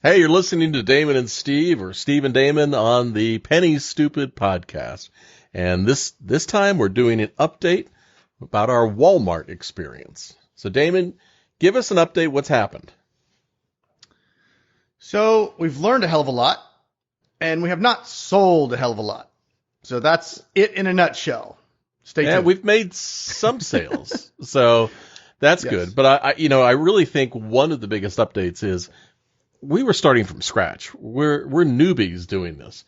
Hey, you're listening to Damon and Steve, or Steve and Damon, on the Penny Stupid podcast. And this time we're doing an update about our Walmart experience. So, Damon, give us an update. What's happened? So we've learned a hell of a lot, and we have not sold a hell of a lot. So that's it in a nutshell. Stay tuned. We've made some sales, so that's Yes. good. But I really think one of the biggest updates is we were starting from scratch. We're newbies doing this.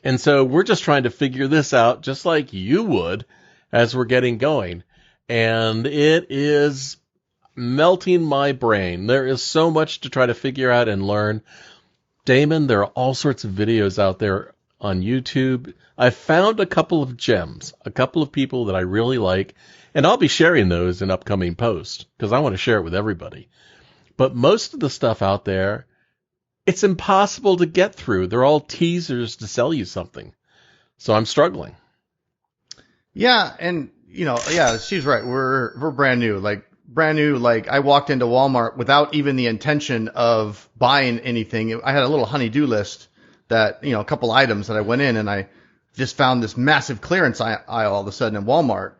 And so we're just trying to figure this out just like you would as we're getting going. And it is melting my brain. There is so much to try to figure out and learn. Damon, there are all sorts of videos out there on YouTube. I found a couple of gems, a couple of people that I really like, and I'll be sharing those in upcoming posts because I want to share it with everybody. But most of the stuff out there, it's impossible to get through. They're all teasers to sell you something. So I'm struggling. Yeah, and she's right. We're brand new. Like I walked into Walmart without even the intention of buying anything. I had a little honey-do list that, a couple items that I went in, and I just found this massive clearance aisle all of a sudden in Walmart.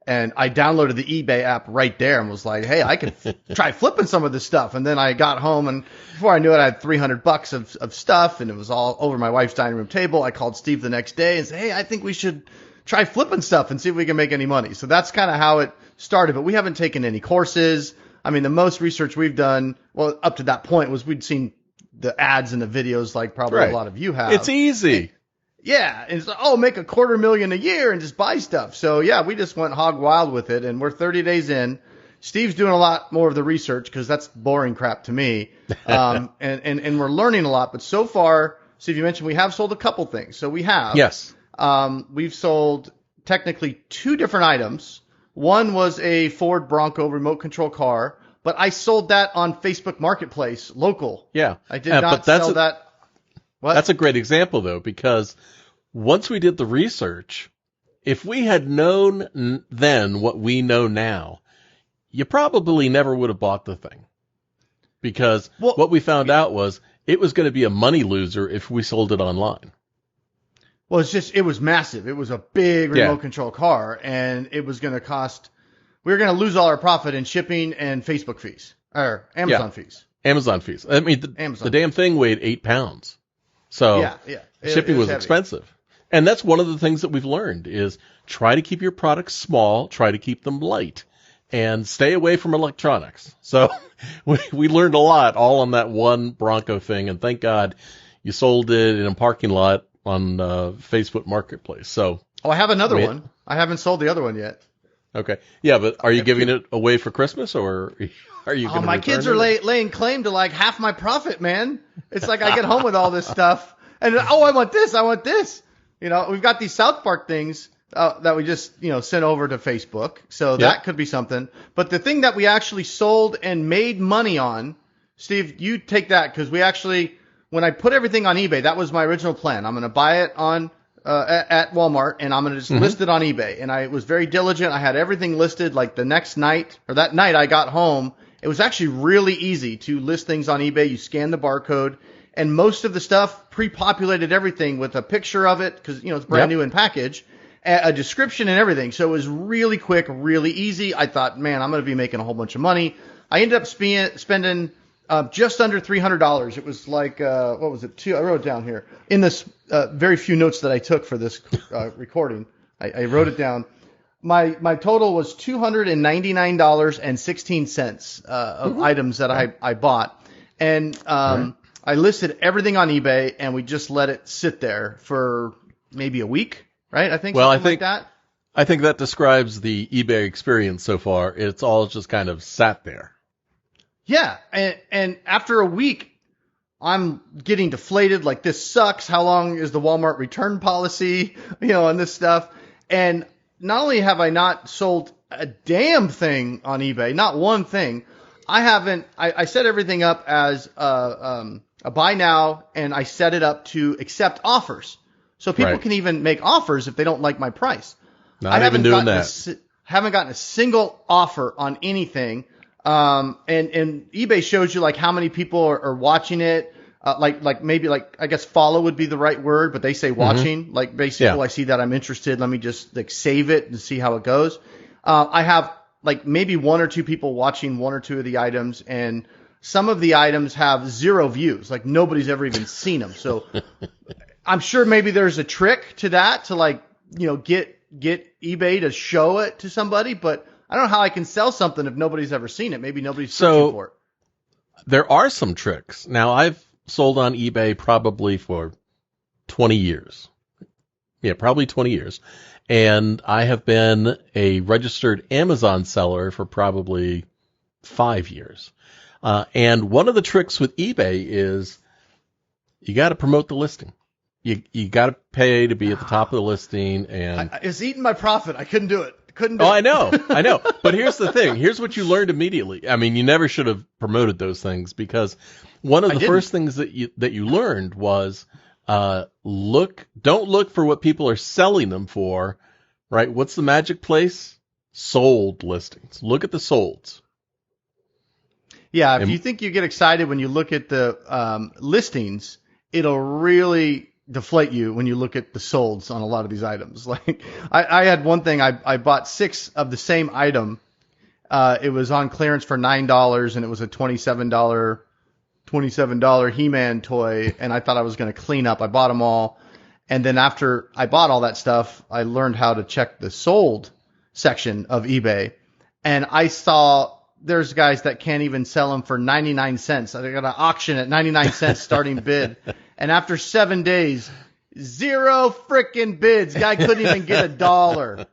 And I downloaded the eBay app right there and was like, hey, I could try flipping some of this stuff. And then I got home, and before I knew it, I had $300 of stuff, and it was all over my wife's dining room table. I called Steve the next day and said, hey, I think we should try flipping stuff and see if we can make any money. So that's kind of how it started. But we haven't taken any courses. I mean, the most research we've done, well, up to that point, was we'd seen the ads and the videos like probably Right. a lot of you have. It's easy. Yeah, and it's like, make $250,000 a year and just buy stuff. So yeah, we just went hog wild with it, and we're 30 days in. Steve's doing a lot more of the research because that's boring crap to me, and we're learning a lot. But so far, Steve, you mentioned we have sold a couple things. So we have. Yes. We've sold technically 2 different items. One was a Ford Bronco remote control car, but I sold that on Facebook Marketplace, local. Yeah. I did not sell that. What? That's a great example, though, because once we did the research, if we had known then what we know now, you probably never would have bought the thing. Because what we found out was it was going to be a money loser if we sold it online. Well, it was massive. It was a big remote control car, and it was going to cost, we were going to lose all our profit in shipping and Facebook fees, or Amazon fees. Amazon fees. I mean, the damn thing weighed 8 pounds. So shipping was expensive. And that's one of the things that we've learned is try to keep your products small, try to keep them light, and stay away from electronics. So we learned a lot all on that one Bronco thing, and thank God you sold it in a parking lot on Facebook Marketplace. So I have another one. I haven't sold the other one yet. Okay. Yeah, but are you giving it away for Christmas, or are you going to my kids are laying claim to like half my profit, man. It's like I get home with all this stuff, and I want this. We've got these South Park things that we just sent over to Facebook, so that could be something. But the thing that we actually sold and made money on, Steve, you take that, because we actually, when I put everything on eBay, that was my original plan. I'm going to buy it on at Walmart, and I'm going to just list it on eBay. And I was very diligent. I had everything listed like the next night, or that night I got home. It was actually really easy to list things on eBay. You scan the barcode, and most of the stuff pre-populated everything with a picture of it, because it's brand new in package, a description and everything. So it was really quick, really easy. I thought, man, I'm going to be making a whole bunch of money. I ended up spending just under $300. It was like, what was it? I wrote it down here in this very few notes that I took for this recording. I wrote it down. My total was $299.16 of items that I bought, and I listed everything on eBay, and we just let it sit there for maybe a week, right? I think like that. I think that describes the eBay experience so far. It's all just kind of sat there. Yeah, and after a week, I'm getting deflated. Like, this sucks. How long is the Walmart return policy? And this stuff. And not only have I not sold a damn thing on eBay, not one thing, I set everything up as a buy now, and I set it up to accept offers. So people can even make offers if they don't like my price. Not even doing that. Haven't gotten a single offer on anything. And eBay shows you like how many people are watching it. like maybe like I guess follow would be the right word, but they say watching. Like basically, I see that I'm interested. Let me just like save it and see how it goes. I have like maybe one or two people watching one or two of the items, and some of the items have 0 views. Like nobody's ever even seen them. So I'm sure maybe there's a trick to that to like get eBay to show it to somebody, but I don't know how I can sell something if nobody's ever seen it. Maybe nobody's searching for it. There are some tricks. Now, I've sold on eBay probably for 20 years. Yeah, probably 20 years. And I have been a registered Amazon seller for probably 5 years. And one of the tricks with eBay is you got to promote the listing. You got to pay to be at the top of the listing. And it's eating my profit. I couldn't do it. I know. But here's the thing. Here's what you learned immediately. I mean, you never should have promoted those things, because one of the first things that you learned was don't look for what people are selling them for, right? What's the magic place? Sold listings. Look at the solds. Yeah, if you think you get excited when you look at the listings, it'll really deflate you when you look at the solds on a lot of these items. Like I had one thing, I bought 6 of the same item. It was on clearance for $9, and it was a $27 He-Man toy, and I thought I was going to clean up. I bought them all, and then after I bought all that stuff, I learned how to check the sold section of eBay, and I saw there's guys that can't even sell them for 99 cents. They got an auction at 99 cents starting bid. And after 7 days, 0 freaking bids. Guy couldn't even get $1.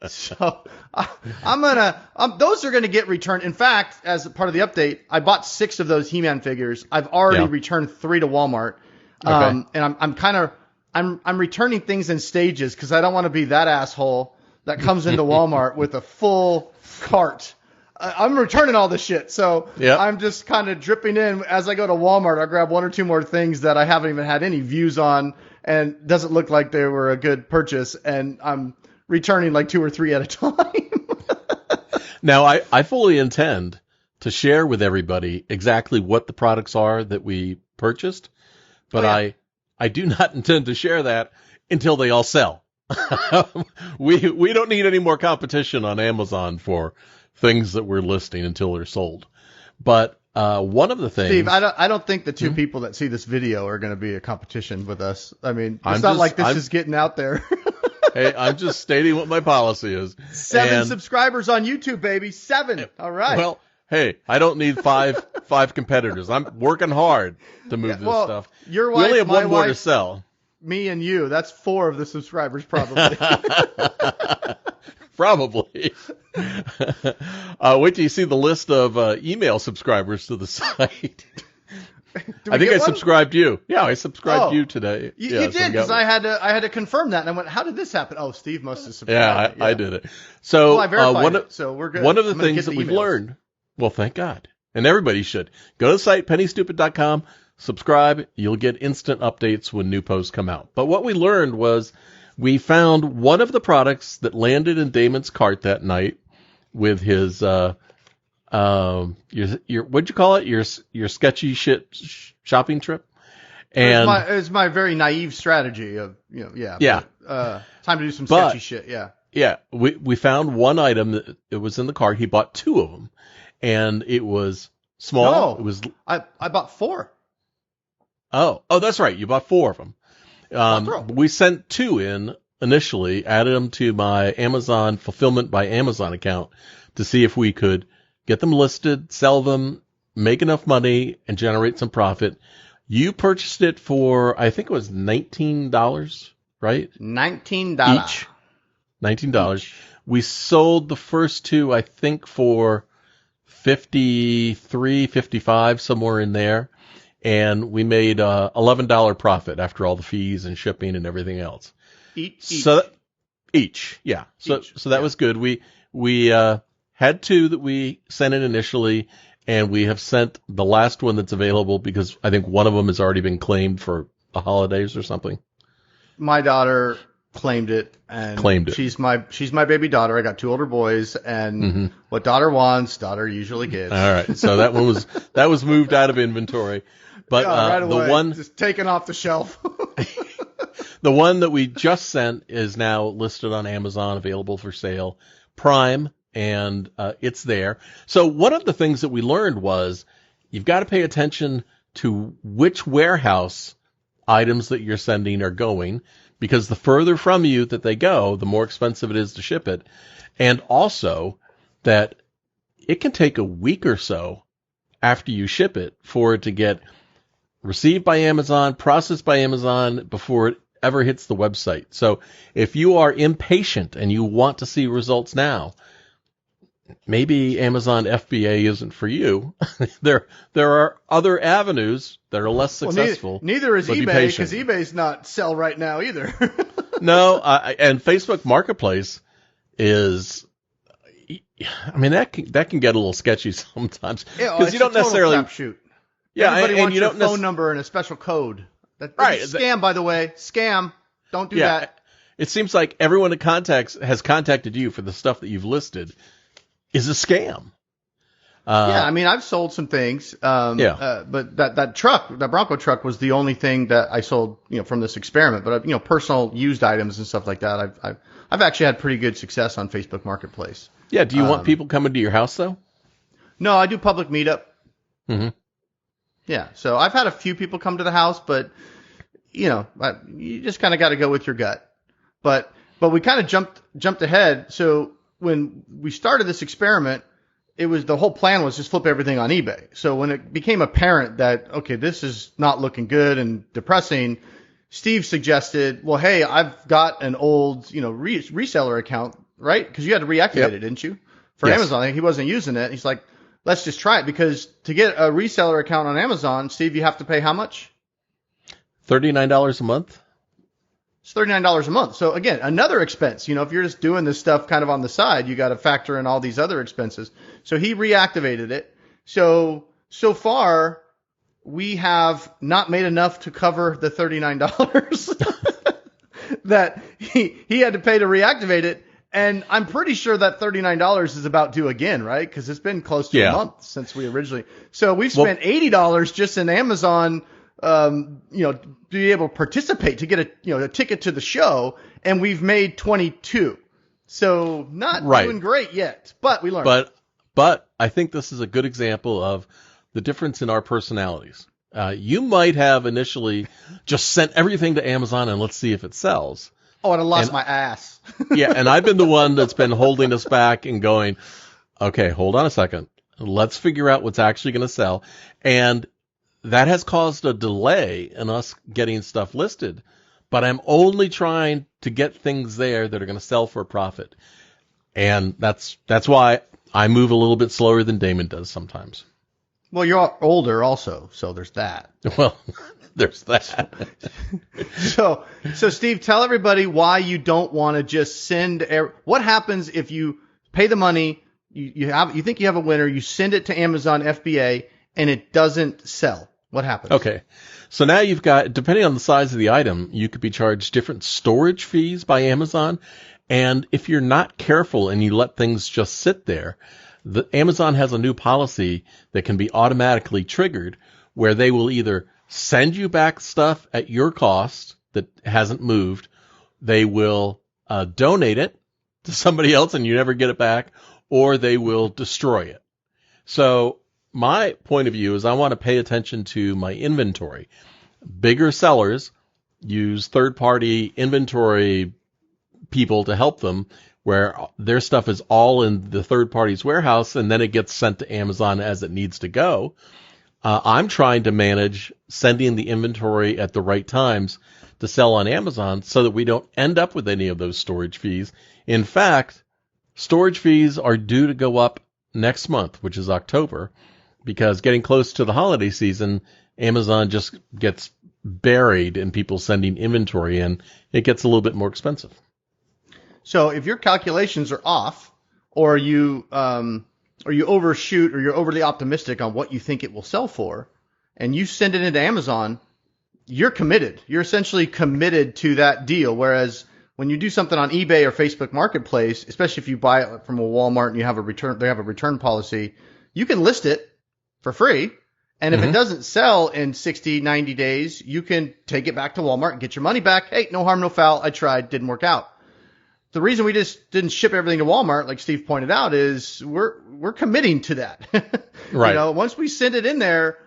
So those are going to get returned. In fact, as part of the update, I bought 6 of those He-Man figures. I've already returned 3 to Walmart. And I'm returning things in stages because I don't want to be that asshole that comes into Walmart with a full cart. I'm returning all this shit, so I'm just kind of dripping in. As I go to Walmart, I'll grab 1 or 2 more things that I haven't even had any views on and doesn't look like they were a good purchase, and I'm returning like 2 or 3 at a time. Now, I fully intend to share with everybody exactly what the products are that we purchased, but I do not intend to share that until they all sell. We don't need any more competition on Amazon for things that we're listing until they're sold. But one of the things, Steve, I don't think the 2 people that see this video are going to be a competition with us. I mean, it's not like this is getting out there. Hey, I'm just stating what my policy is. 7 subscribers on YouTube, baby. 7. All right. Well, hey, I don't need five competitors. I'm working hard to move this stuff. Your wife, we only have my 1 more wife, to sell. Me and you. That's 4 of the subscribers, probably. Probably. Wait till you see the list of email subscribers to the site. I think I subscribed you. Yeah, I subscribed you today. You did, because I had to confirm that, and I went, "How did this happen?" Oh, Steve must have subscribed. Yeah, I did it. So I verified it, so we're good. One of the things that we've learned. Well, thank God, and everybody should go to the site pennystupid.com. Subscribe. You'll get instant updates when new posts come out. But what we learned was we found one of the products that landed in Damon's cart that night with his your what'd you call it? Your sketchy shit shopping trip. And it was my very naive strategy of time to do some sketchy shit. Yeah. We found one item that it was in the cart. He bought 2 of them, and it was small. No, it was. I bought 4. Oh, that's right. You bought 4 of them. We sent 2 in initially, added them to my Amazon Fulfillment by Amazon account to see if we could get them listed, sell them, make enough money, and generate some profit. You purchased it for, I think it was $19, right? $19 each. $19. We sold the first 2, I think, for $53, $55, somewhere in there. And we made $11 profit after all the fees and shipping and everything else. Each, yeah. So that was good. We had 2 that we sent in initially, and we have sent the last one that's available because I think one of them has already been claimed for the holidays or something. My daughter claimed it, and she's my baby daughter. I got 2 older boys, and what daughter wants, daughter usually gets. All right, so that one was moved out of inventory. But right away, the one, just taken off the shelf. the one that we just sent is now listed on Amazon, available for sale, Prime, and it's there. So one of the things that we learned was you've got to pay attention to which warehouse items that you're sending are going, because the further from you that they go, the more expensive it is to ship it. And also that it can take a week or so after you ship it for it to get received by Amazon, processed by Amazon before it ever hits the website. So if you are impatient and you want to see results now, maybe Amazon FBA isn't for you. There are other avenues that are less successful. Neither is eBay, because eBay's not sell right now either. No, and Facebook Marketplace is, I mean, that can get a little sketchy sometimes, because you don't necessarily shoot. Yeah, everybody wants you your don't phone number and a special code. That's right. Scam, by the way. Scam. Don't do that. It seems like everyone that has contacted you for the stuff that you've listed is a scam. I mean, I've sold some things. But that Bronco truck was the only thing that I sold, from this experiment. But personal used items and stuff like that, I've actually had pretty good success on Facebook Marketplace. Yeah. Do you want people coming to your house though? No, I do public meetup. Mm-hmm. Yeah. So I've had a few people come to the house, but you just kind of got to go with your gut. But we kind of jumped ahead. So when we started this experiment, the whole plan was just flip everything on eBay. So when it became apparent that, okay, this is not looking good and depressing, Steve suggested, well, hey, I've got an old, reseller account, right? Because you had to reactivate it, didn't you? For Amazon. He wasn't using it. He's like, let's just try it, because to get a reseller account on Amazon, Steve, you have to pay how much? $39 a month. It's $39 a month. So again, another expense. If you're just doing this stuff kind of on the side, you got to factor in all these other expenses. So he reactivated it. So far, we have not made enough to cover the $39 that he had to pay to reactivate it. And I'm pretty sure that $39 is about due again, right? Because it's been close to a month since we originally. So we've spent $80 just in Amazon, to be able to participate, to get a ticket to the show, and we've made 22. So not doing great yet, but we learned. But I think this is a good example of the difference in our personalities. You might have initially just sent everything to Amazon and let's see if it sells. Oh, I'd have lost my ass. Yeah, and I've been the one that's been holding us back and going, okay, hold on a second. Let's figure out what's actually going to sell. And that has caused a delay in us getting stuff listed. But I'm only trying to get things there that are going to sell for a profit. And that's why I move a little bit slower than Damon does sometimes. Well, you're older also, so there's that. Well, there's that. So Steve, tell everybody why you don't want to just send. What happens if you pay the money, you think you have a winner, you send it to Amazon FBA, and it doesn't sell? What happens? Okay. So now you've got, depending on the size of the item, you could be charged different storage fees by Amazon. And if you're not careful and you let things just sit there, Amazon has a new policy that can be automatically triggered where they will either send you back stuff at your cost that hasn't moved, they will donate it to somebody else and you never get it back, or they will destroy it. So my point of view is I want to pay attention to my inventory. Bigger sellers use third-party inventory people to help them, where their stuff is all in the third party's warehouse and then it gets sent to Amazon as it needs to go. I'm trying to manage sending the inventory at the right times to sell on Amazon so that we don't end up with any of those storage fees. In fact, storage fees are due to go up next month, which is October, because getting close to the holiday season, Amazon just gets buried in people sending inventory in. It gets a little bit more expensive. So if your calculations are off, or you overshoot, or you're overly optimistic on what you think it will sell for, and you send it into Amazon, you're committed. You're essentially committed to that deal. Whereas when you do something on eBay or Facebook Marketplace, especially if you buy it from a Walmart and they have a return policy, you can list it for free, And if it doesn't sell in 60, 90 days, you can take it back to Walmart and get your money back. Hey, no harm, no foul. I tried, didn't work out. The reason we just didn't ship everything to Walmart, like Steve pointed out, is we're committing to that. Right. You know, once we send it in there,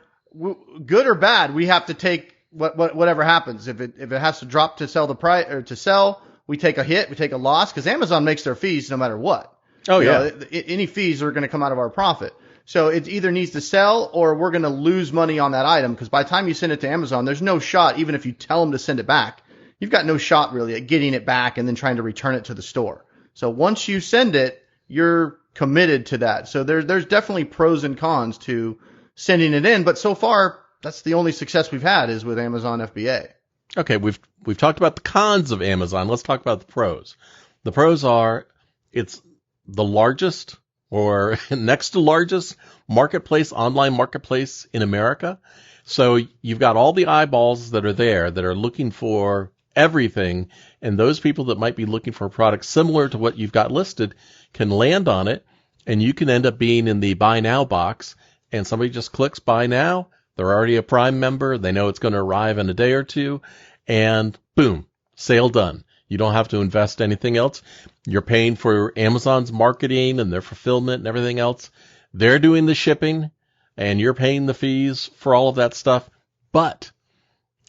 good or bad, we have to take whatever happens. If it has to drop to sell the price or to sell, we take a hit, we take a loss, because Amazon makes their fees no matter what. Oh, You yeah. know, any fees are going to come out of our profit. So it either needs to sell or we're going to lose money on that item, because by the time you send it to Amazon, there's no shot, even if you tell them to send it back, you've got no shot really at getting it back and then trying to return it to the store. So once you send it, you're committed to that. So there's definitely pros and cons to sending it in, but so far that's the only success we've had is with Amazon FBA. Okay, we've talked about the cons of Amazon. Let's talk about the pros. The pros are it's the largest or next to largest marketplace, online marketplace in America. So you've got all the eyeballs that are there that are looking for everything, and those people that might be looking for a product similar to what you've got listed can land on it, and you can end up being in the buy now box, and somebody just clicks buy now. They're already a Prime member. They know it's going to arrive in a day or two, and boom, sale done. You don't have to invest anything else. You're paying for Amazon's marketing and their fulfillment and everything else. They're doing the shipping, and you're paying the fees for all of that stuff. But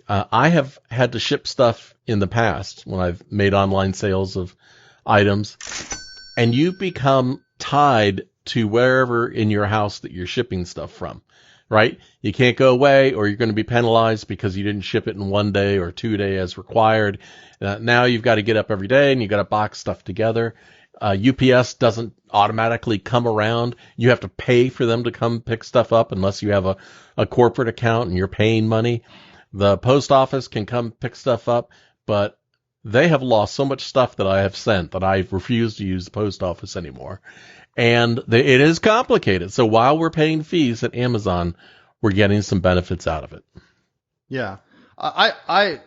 I have had to ship stuff in the past when I've made online sales of items, and you become tied to wherever in your house that you're shipping stuff from, right? You can't go away, or you're going to be penalized because you didn't ship it in 1 day or 2 days as required. Now you've got to get up every day and you've got to box stuff together. UPS doesn't automatically come around. You have to pay for them to come pick stuff up unless you have a corporate account and you're paying money. The post office can come pick stuff up, but they have lost so much stuff that I have sent that I've refused to use the post office anymore. And it is complicated. So while we're paying fees at Amazon, we're getting some benefits out of it. Yeah. I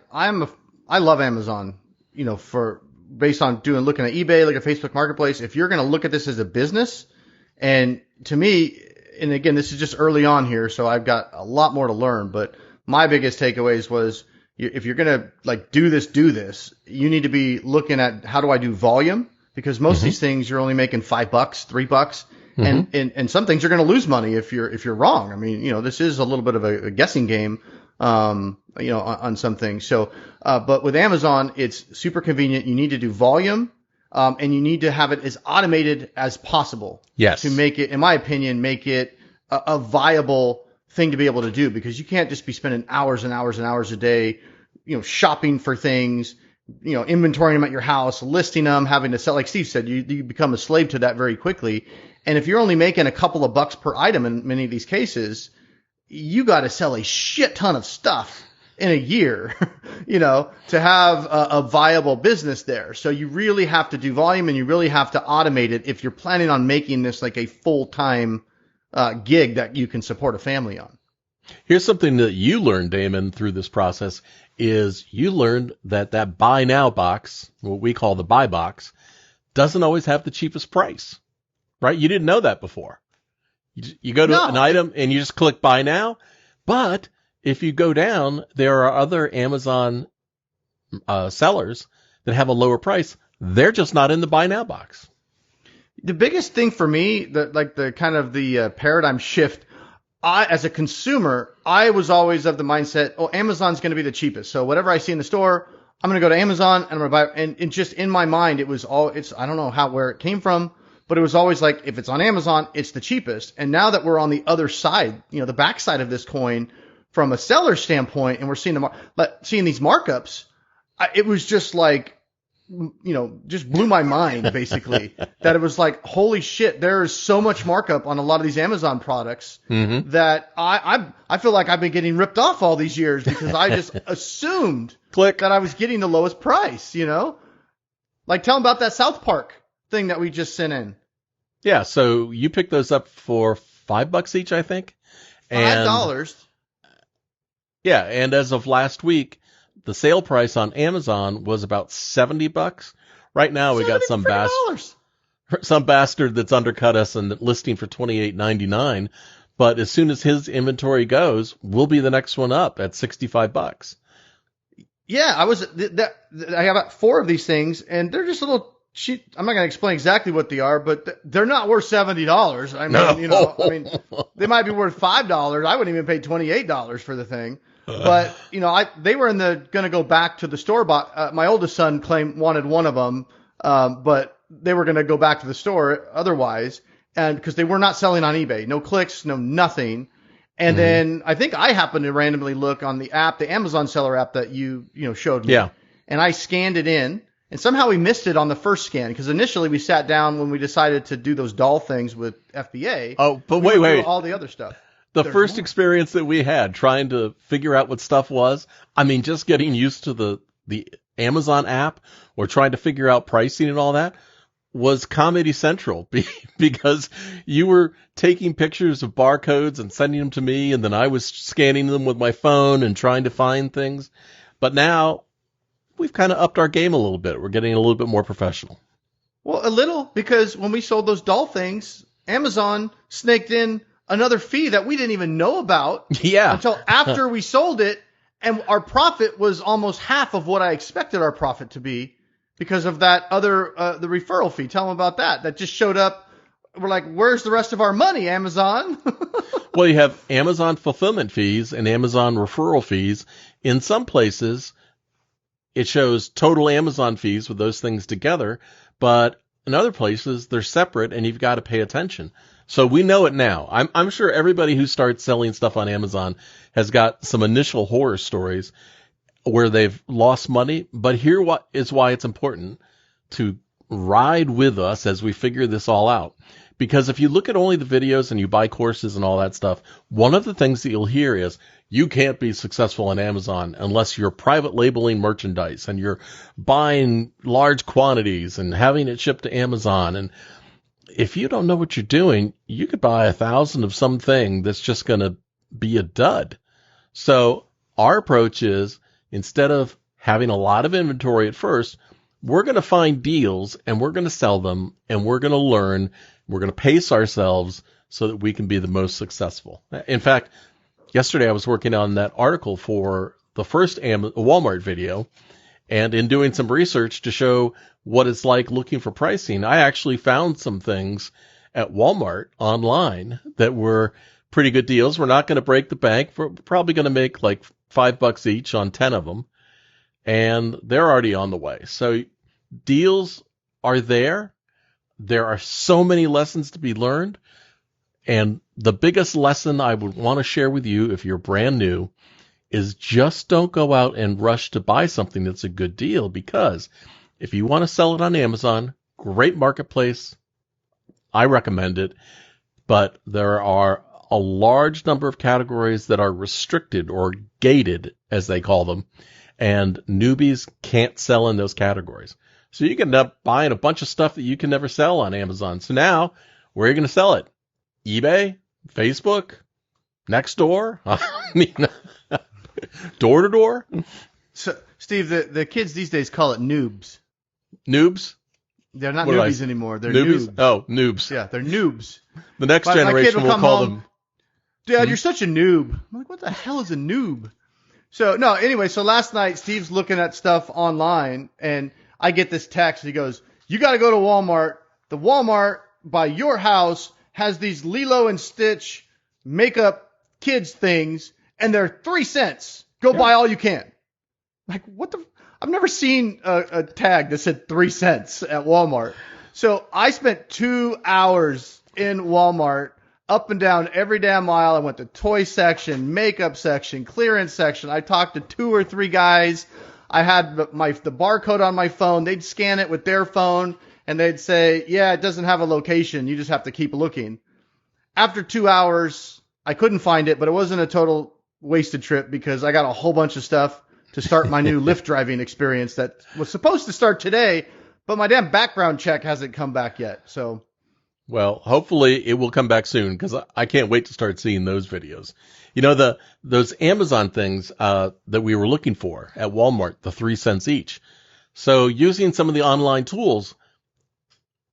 love Amazon, you know, based on looking at eBay, looking at Facebook Marketplace. If you're going to look at this as a business, and to me, and again, this is just early on here, so I've got a lot more to learn, but my biggest takeaways was if you're going to like do this, you need to be looking at how do I do volume, because most of these things you're only making $5, $3, and some things you're going to lose money if you're wrong. I mean, you know, this is a little bit of a guessing game, you know, on some things. So, but with Amazon, it's super convenient. You need to do volume, and you need to have it as automated as possible. Yes. To make it, in my opinion, make it a viable thing to be able to do, because you can't just be spending hours and hours and hours a day, you know, shopping for things, you know, inventorying them at your house, listing them, having to sell. Like Steve said, you become a slave to that very quickly. And if you're only making a couple of bucks per item in many of these cases, you got to sell a shit ton of stuff in a year, you know, to have a viable business there. So you really have to do volume, and you really have to automate it if you're planning on making this like a full-time gig that you can support a family on. Here's something that you learned, Damon, through this process is you learned that buy now box, what we call the buy box, doesn't always have the cheapest price, right? You didn't know that before. You go to an item and you just click buy now, but if you go down, there are other Amazon sellers that have a lower price. They're just not in the buy now box. The biggest thing for me, the paradigm shift, as a consumer, I was always of the mindset, oh, Amazon's going to be the cheapest. So whatever I see in the store, I'm going to go to Amazon and I'm going to buy it. And just in my mind, I don't know where it came from, but it was always like, if it's on Amazon, it's the cheapest. And now that we're on the other side, you know, the backside of this coin from a seller standpoint, and we're seeing seeing these markups, it was just like, you know, just blew my mind basically that it was like, holy shit, there is so much markup on a lot of these Amazon products that I feel like I've been getting ripped off all these years because I just assumed that I was getting the lowest price, you know, like tell them about that South Park thing that we just sent in. Yeah. So you picked those up for $5 each, I think. $5. Yeah. And as of last week, the sale price on Amazon was about $70. Right now, we got some bastard that's undercut us and listing for $28.99. But as soon as his inventory goes, we'll be the next one up at $65. Yeah, I have about 4 of these things, and they're just little cheap. I'm not going to explain exactly what they are, but they're not worth $70. I mean, No. they might be worth $5. I wouldn't even pay $28 for the thing. But they were going to go back to the store. My oldest son wanted one of them, but they were going to go back to the store otherwise, and because they were not selling on eBay, no clicks, no nothing. And then I think I happened to randomly look on the app, the Amazon seller app that you showed me. Yeah. And I scanned it in, and somehow we missed it on the first scan because initially we sat down when we decided to do those doll things with FBA. Oh, but wait. All the other stuff. The first experience that we had trying to figure out what stuff was, I mean, just getting used to the Amazon app or trying to figure out pricing and all that was Comedy Central because you were taking pictures of barcodes and sending them to me, and then I was scanning them with my phone and trying to find things. But now we've kind of upped our game a little bit. We're getting a little bit more professional. Well, a little, because when we sold those doll things, Amazon snaked in another fee that we didn't even know about until after we sold it, and our profit was almost half of what I expected our profit to be because of that other the referral fee. Tell them about that. That just showed up. We're like, where's the rest of our money, Amazon? Well, you have Amazon fulfillment fees and Amazon referral fees. In some places, it shows total Amazon fees with those things together, but in other places, they're separate, and you've got to pay attention. So we know it now. I'm sure everybody who starts selling stuff on Amazon has got some initial horror stories where they've lost money. But here is why it's important to ride with us as we figure this all out. Because if you look at only the videos and you buy courses and all that stuff, one of the things that you'll hear is you can't be successful on Amazon unless you're private labeling merchandise and you're buying large quantities and having it shipped to Amazon. And if you don't know what you're doing, you could buy 1,000 of something that's just going to be a dud. So our approach is, instead of having a lot of inventory at first, we're going to find deals and we're going to sell them and we're going to learn. We're going to pace ourselves so that we can be the most successful. In fact, yesterday I was working on that article for the first Walmart video, and in doing some research to show what it's like looking for pricing, I actually found some things at Walmart online that were pretty good deals. We're not going to break the bank. We're probably going to make like $5 each on 10 of them, and they're already on the way. So deals are there. There are so many lessons to be learned. And the biggest lesson I would want to share with you if you're brand new is just don't go out and rush to buy something that's a good deal, because if you want to sell it on Amazon, great marketplace, I recommend it. But there are a large number of categories that are restricted or gated, as they call them, and newbies can't sell in those categories. So you can end up buying a bunch of stuff that you can never sell on Amazon. So now, where are you going to sell it? eBay? Facebook? Nextdoor? I mean, door to door? So, Steve, the kids these days call it noobs. Noobs? They're not newbies anymore. They're newbies? noobs. Oh, noobs. Yeah, they're noobs. The next generation will call them. Dad, you're such a noob. I'm like, what the hell is a noob? So, no, anyway, so last night Steve's looking at stuff online, and I get this text. He goes, you got to go to Walmart. The Walmart by your house has these Lilo and Stitch makeup kids things, and they're 3 cents. Go buy all you can. Like, what the? I've never seen a tag that said 3 cents at Walmart. So I spent 2 hours in Walmart, up and down every damn aisle. I went to toy section, makeup section, clearance section. I talked to 2 or 3 guys. I had the barcode on my phone. They'd scan it with their phone, and they'd say, yeah, it doesn't have a location. You just have to keep looking. After 2 hours, I couldn't find it, but it wasn't a total wasted trip because I got a whole bunch of stuff to start my new Lyft driving experience that was supposed to start today, but my damn background check hasn't come back yet. So, well, hopefully it will come back soon, because I can't wait to start seeing those videos. You know, those Amazon things that we were looking for at Walmart, the 3 cents each. So using some of the online tools,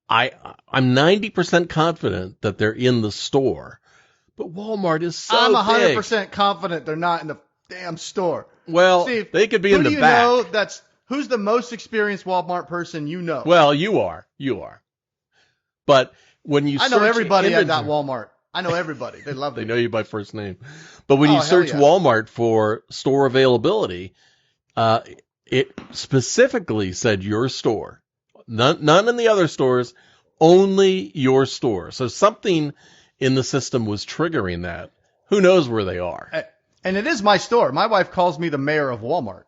I'm 90% confident that they're in the store. But Walmart is so I'm big. 100% confident they're not in the damn store. Well, See, they could be in the back. Who do you know who's the most experienced Walmart person you know? Well, you are. But when you I know search everybody at inventory- that Walmart. I know everybody. They love They me. know you by first name. But when you hell search yeah. Walmart for store availability, it specifically said your store. None in the other stores, only your store. So something in the system was triggering that. Who knows where they are? And it is my store. My wife calls me the mayor of Walmart.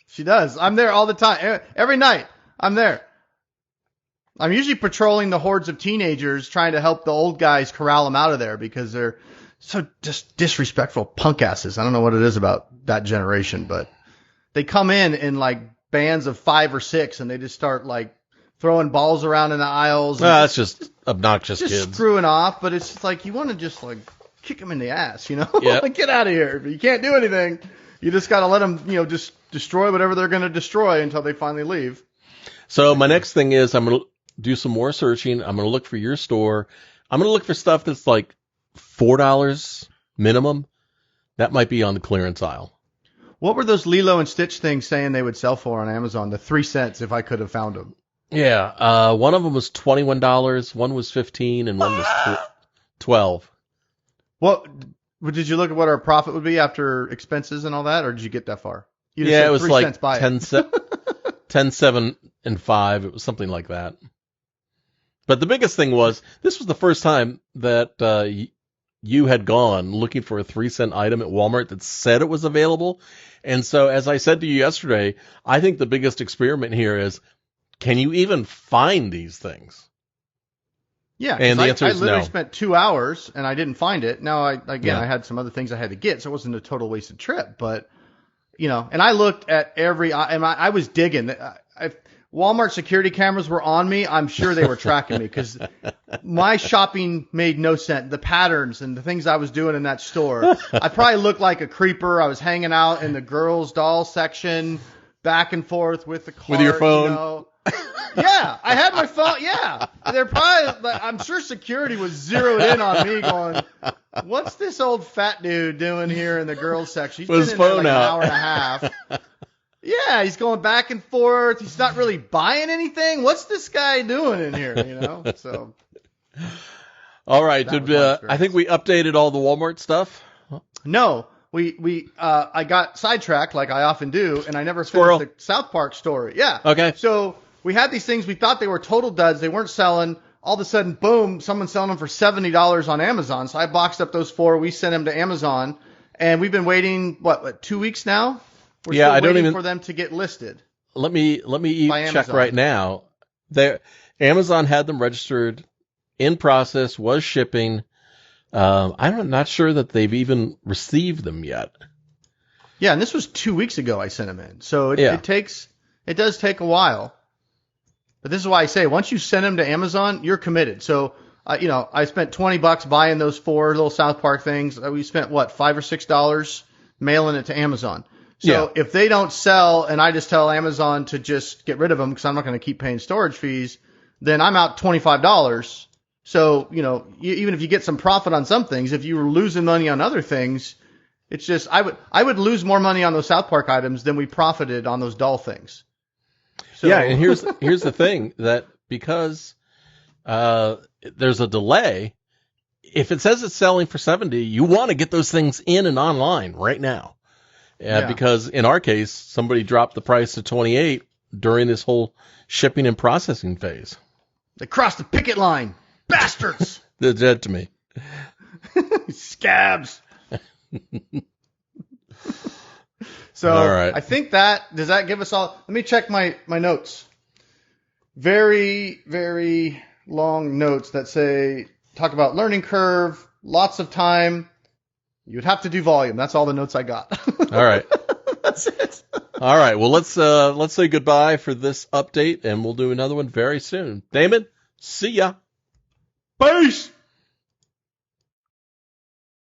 She does. I'm there all the time. Every night, I'm there. I'm usually patrolling the hordes of teenagers trying to help the old guys corral them out of there because they're so just disrespectful punk asses. I don't know what it is about that generation, but they come in like bands of 5 or 6 and they just start like throwing balls around in the aisles. That's just obnoxious just kids. screwing off, but it's just like you want to just like kick them in the ass, you know? Yep. Like, get out of here. But you can't do anything. You just got to let them, just destroy whatever they're going to destroy until they finally leave. So my next thing is I'm going to do some more searching. I'm going to look for your store. I'm going to look for stuff that's like $4 minimum. That might be on the clearance aisle. What were those Lilo and Stitch things saying they would sell for on Amazon? The 3 cents if I could have found them. Yeah. One of them was $21. One was $15 and one was $12. What did you look at what our profit would be after expenses and all that, or did you get that far? You just Yeah, said it was 3 like cents, buy it. 10, 7, and 5. It was something like that. But the biggest thing was, this was the first time that you had gone looking for a 3-cent item at Walmart that said it was available. And so, as I said to you yesterday, I think the biggest experiment here is, can you even find these things? Yeah, and the answer I is literally no. spent 2 hours and I didn't find it. Now, I had some other things I had to get, so it wasn't a total wasted trip. But, and I looked at I was digging. If Walmart security cameras were on me, I'm sure they were tracking me because my shopping made no sense. The patterns and the things I was doing in that store. I probably looked like a creeper. I was hanging out in the girls' doll section, back and forth with the cart. With your phone? Yeah, I had my phone. Yeah, they're probably. I'm sure security was zeroed in on me, going, "What's this old fat dude doing here in the girls' section? He's With been his in there phone like an out." hour and a half." Yeah, he's going back and forth. He's not really buying anything. What's this guy doing in here? So. All right. That was my I experience. think we updated all the Walmart stuff. No, I got sidetracked like I often do, and I never Squirrel. finished the South Park story. Yeah. Okay. So we had these things. We thought they were total duds. They weren't selling. All of a sudden, boom, someone's selling them for $70 on Amazon. So I boxed up those 4. We sent them to Amazon, and we've been waiting, what 2 weeks now? We're Yeah, still I don't waiting even- for them to get listed. Let me By check Amazon. right now. Amazon had them registered, in process, was shipping. I'm not sure that they've even received them yet. Yeah, and this was 2 weeks ago I sent them in. So Yeah. it does take a while. But this is why I say once you send them to Amazon, you're committed. So, I spent $20 buying those 4 little South Park things. We spent $5 or $6 mailing it to Amazon. So if they don't sell and I just tell Amazon to just get rid of them because I'm not going to keep paying storage fees, then I'm out $25. So, even if you get some profit on some things, if you were losing money on other things, it's just I would lose more money on those South Park items than we profited on those doll things. So, Yeah, and here's the thing, that because there's a delay, if it says it's selling for $70, you want to get those things in and online right now. Yeah. Because in our case, somebody dropped the price to $28 during this whole shipping and processing phase. they crossed the picket line. Bastards! They're dead to me. Scabs. So All right. I think does that give us all? Let me check my notes. Very, very long notes that talk about learning curve, lots of time. You'd have to do volume. That's all the notes I got. All right. That's it. All right. Well, let's say goodbye for this update, and we'll do another one very soon. Damon, see ya. Peace.